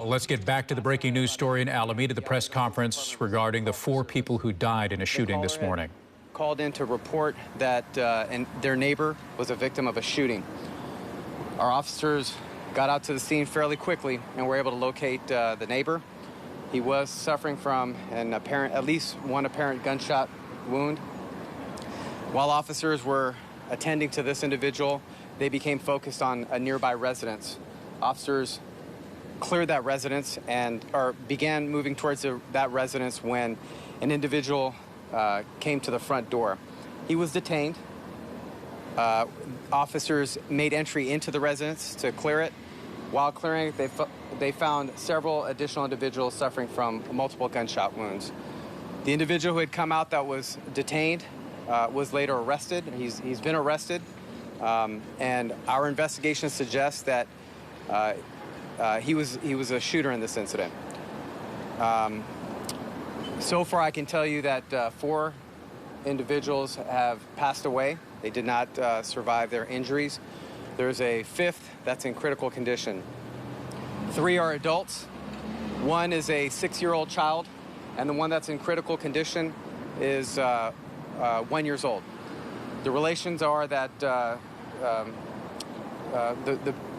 Let's get back to the breaking news story in Alameda, the press conference regarding the 4 people who died in a shooting this morning. Called in to report that their neighbor was a victim of a shooting. Our officers got out to the scene fairly quickly and were able to locate the neighbor. He was suffering from at least one apparent gunshot wound. While officers were attending to this individual, they became focused on a nearby residence. Officers cleared that residence and began moving towards that residence when an individual came to the front door. He was detained. Officers made entry into the residence to clear it. While clearing it, they found several additional individuals suffering from multiple gunshot wounds. The individual who had come out that was detained was later arrested. He's been arrested, and our investigation suggests that he was a shooter in this incident. So far, I can tell you that 4 individuals have passed away. They did not survive their injuries. There's a 5th that's in critical condition. 3 are adults. 1 is a 6-year-old child, and the one that's in critical condition is 1 year old. The relations are that the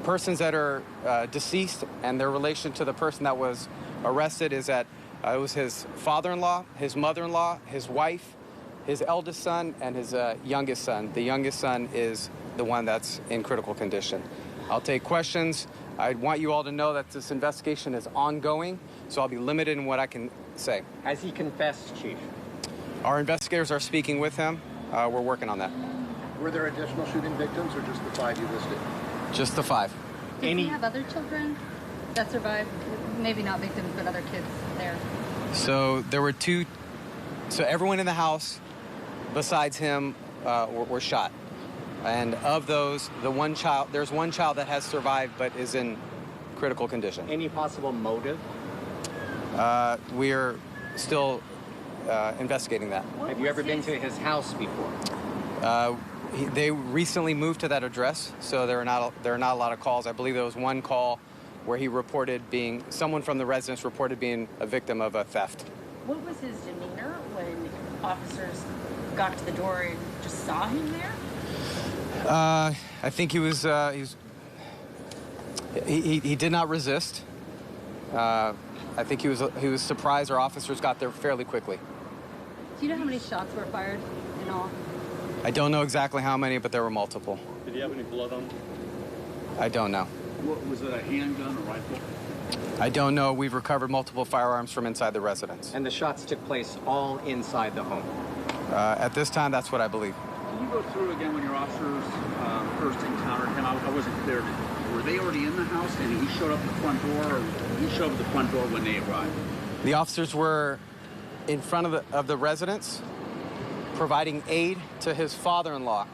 persons that are deceased and their relation to the person that was arrested is that it was his father-in-law, his mother-in-law, his wife, his eldest son, and his youngest son. The youngest son is the one that's in critical condition. I'll take questions. I want you all to know that this investigation is ongoing, so I'll be limited in what I can say. Has he confessed, Chief? Our investigators are speaking with him. We're working on that. Were there additional shooting victims or just the 5 you listed? Just the 5. Did he have other children that survived? Maybe not victims, but other kids there. So there were 2. So everyone in the house, besides him, were shot. And of those, there's one child that has survived but is in critical condition. Any possible motive? We're still investigating that. Have you ever been to his house before? They recently moved to that address, so there are not a lot of calls. I believe there was 1 call where someone from the residence reported being a victim of a theft. What was his demeanor when officers got to the door and just saw him there? I think he did not resist. I think he was surprised our officers got there fairly quickly. Do you know how many shots were fired in all? I don't know exactly how many, but there were multiple. Did he have any blood on him? I don't know. What, was it a handgun or rifle? I don't know. We've recovered multiple firearms from inside the residence. And the shots took place all inside the home? At this time, that's what I believe. Can you go through again when your officers first encountered him? I wasn't clear. Were they already in the house and he showed up at the front door, or he showed up at the front door when they arrived? The officers were in front of the residence, providing aid to his father-in-law.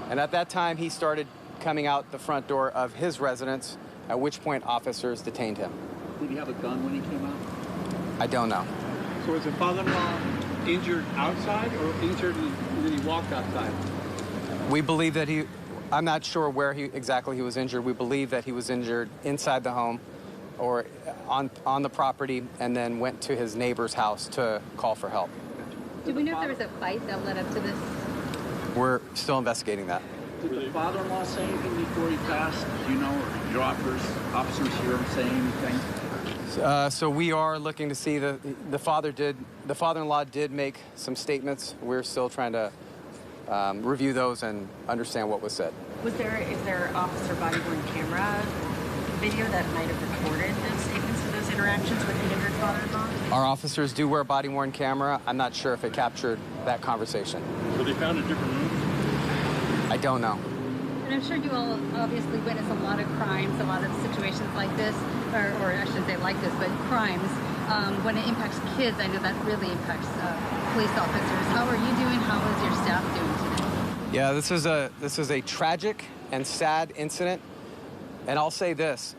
And at that time, he started coming out the front door of his residence, at which point officers detained him. Did he have a gun when he came out? I don't know. So was the father-in-law injured outside or injured and then he walked outside? We believe that I'm not sure where exactly he was injured. We believe that he was injured inside the home or on the property and then went to his neighbor's house to call for help. Do we know if there was a fight that led up to this? We're still investigating that. Did the father-in-law say anything before he passed? Do you know, or your officers hear him saying anything? So we are looking to see the father-in-law did make some statements. We're still trying to review those and understand what was said. Is there officer body-worn camera video that might have recorded those statements of those interactions with the injured father-in-law? Our officers do wear body-worn camera. I'm not sure if it captured that conversation. So they found a different room? I don't know. And I'm sure you all obviously witness a lot of crimes, a lot of situations like this, or I shouldn't say like this, but crimes. When it impacts kids, I know that really impacts police officers. How are you doing? How is your staff doing today? Yeah, this is a tragic and sad incident. And I'll say this,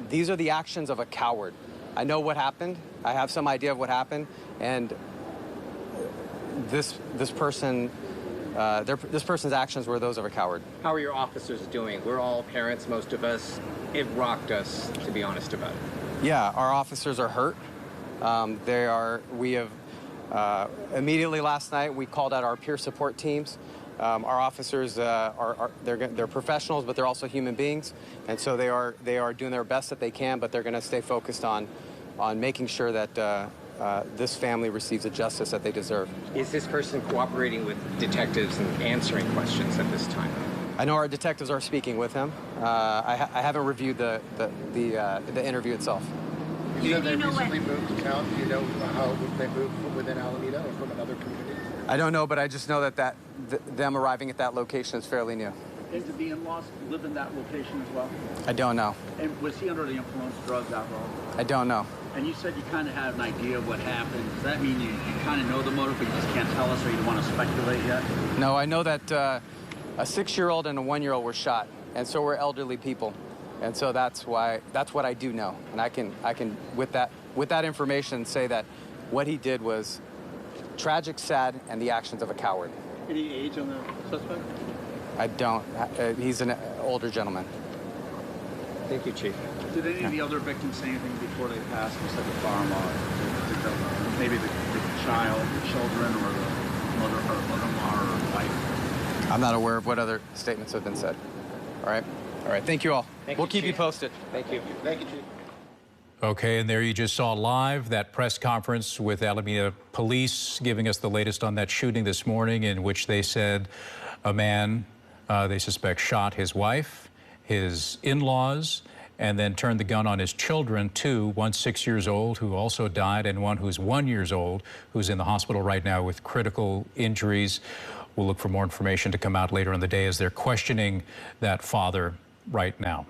these are the actions of a coward. I know what happened. I have some idea of what happened. And this person's actions were those of a coward. How are your officers doing? We're all parents, most of us. It rocked us, to be honest about it. Yeah, our officers are hurt. We have immediately last night we called out our peer support teams. Our officers they're professionals, but they're also human beings, and so they are doing their best that they can. But they're going to stay focused on making sure that this family receives the justice that they deserve. Is this person cooperating with detectives and answering questions at this time? I know our detectives are speaking with him. I haven't reviewed the interview itself. You said they recently moved to town. Do you know how they moved from within Alameda or from another community? I don't know, but I just know that them arriving at that location is fairly new. And did the in-laws live in that location as well? I don't know. And was he under the influence of drugs, alcohol? I don't know. And you said you kind of had an idea of what happened. Does that mean you kind of know the motive, but you just can't tell us, or you don't want to speculate yet? No, I know that a 6-year-old and a 1-year-old were shot, and so were elderly people, and so that's what I do know, and I can with that information say that what he did was tragic, sad, and the actions of a coward. Any age on the suspect? I don't. He's an older gentleman. Thank you, Chief. Did any of the other victims say anything before they passed? Just like a farm maybe the child, the children, or the mother-in-law or wife? I'm not aware of what other statements have been said. All right. Thank you all. We'll keep you posted. Thank you. Thank you, Chief. Okay, and there you just saw live that press conference with Alameda police giving us the latest on that shooting this morning, in which they said a man they suspect shot his wife, his in-laws, and then turned the gun on his children, two, one 6 years old who also died, and one who's 1 year old who's in the hospital right now with critical injuries. We'll look for more information to come out later in the day as they're questioning that father right now.